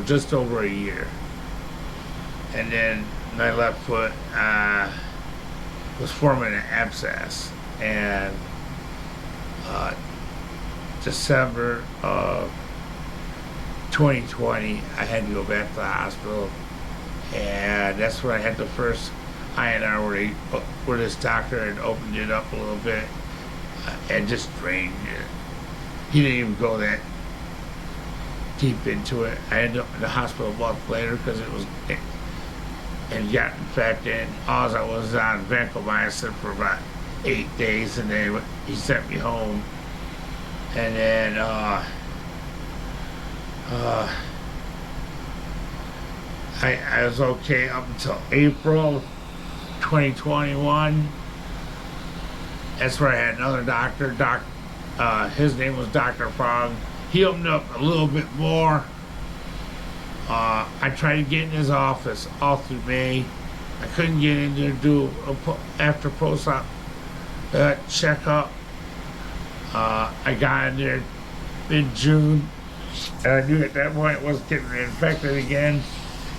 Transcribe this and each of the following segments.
just over a year. And then my left foot was forming an abscess. And December of 2020, I had to go back to the hospital. And that's when I had the first INR where this doctor had opened it up a little bit and just drained it. He didn't even go that deep into it. I ended up in the hospital a month later because it had gotten infected. All I was on vancomycin for about 8 days, and then he sent me home. And then I was okay up until April 2021. That's where I had another doctor. His name was Dr. Fogg. He opened up a little bit more. I tried to get in his office all through May. I couldn't get in there to do after post-op checkup. I got in there mid-June, and I knew at that point it wasn't getting infected again.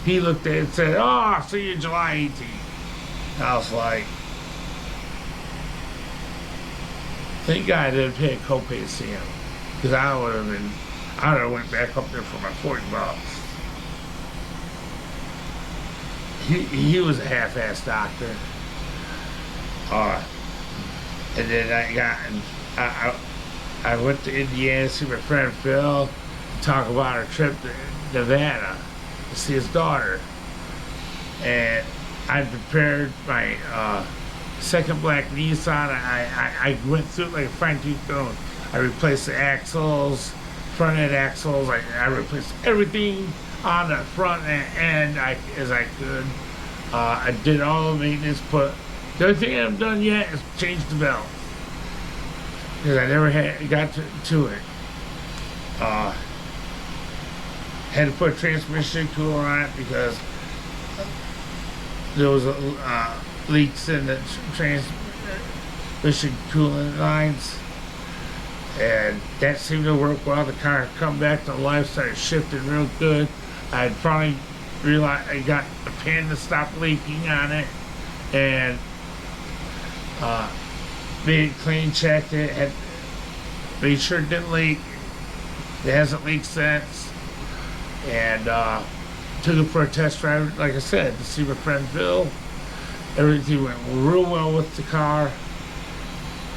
He looked at it and said, "Oh, I'll see you July 18th." I was like, thank God I didn't pay a copay to see him, because I would have went back up there for my $40. He was a half-assed doctor. And then I went to Indiana to see my friend Phil to talk about our trip to Nevada to see his daughter. And I prepared my second black Nissan. I went through it like a fine-tooth comb. I replaced the axles, front end axles. I replaced everything on the front end as I could. I did all the maintenance. The only thing I haven't done yet is change the belt, because I never got to it. Had to put a transmission cooler on it because there was leaks in the transmission coolant lines, and that seemed to work well. The car come back to life, started shifting real good. I'd probably realized I got the pin to stop leaking on it, and made it clean, checked it, had made sure it didn't leak. It hasn't leaked since, and took it for a test drive, like I said, to see my friend Bill. Everything went real well with the car,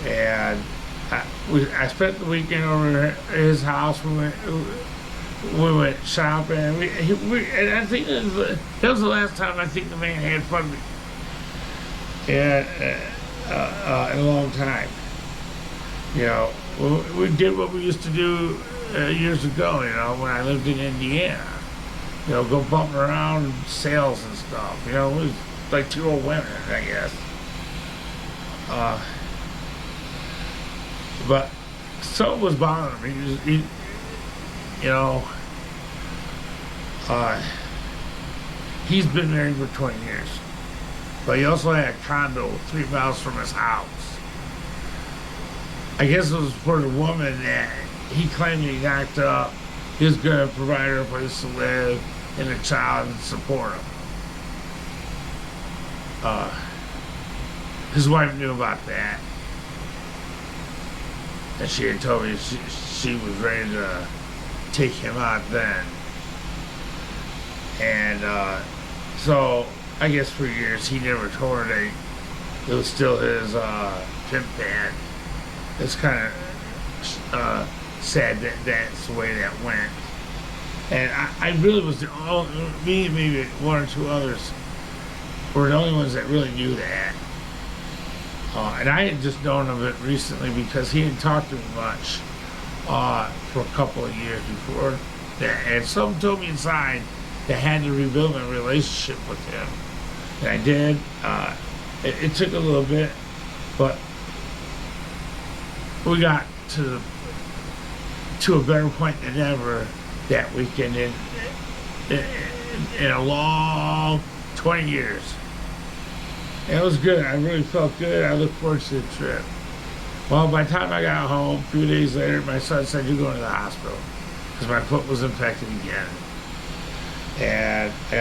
and I spent the weekend over at his house. We went shopping, and I think that was the last time I think the man had fun in a long time. You know, we did what we used to do years ago, you know, when I lived in Indiana. You know, go bumping around sales and stuff. You know, it was like two old women, I guess. But something was bothering me. You know, he's been married for 20 years, but he also had a condo 3 miles from his house. I guess it was for the woman that he claimed he knocked up. He was going to provide her a place to live and a child and support him. His wife knew about that, and she had told me she was ready to take him out then. And so I guess for years he never told her that it was still his pimp pad. It's kind of sad that that's the way that went. And I really was the only, me and maybe one or two others were the only ones that really knew that. And I had just known of it recently because he didn't talk to me much for a couple of years before that. And someone told me inside that I had to rebuild my relationship with him. And I did. It took a little bit, but we got to a better point than ever that weekend in a long 20 years. And it was good. I really felt good. I look forward to the trip. Well, by the time I got home, a few days later, my son said, "You're going to the hospital," because my foot was infected again. and I got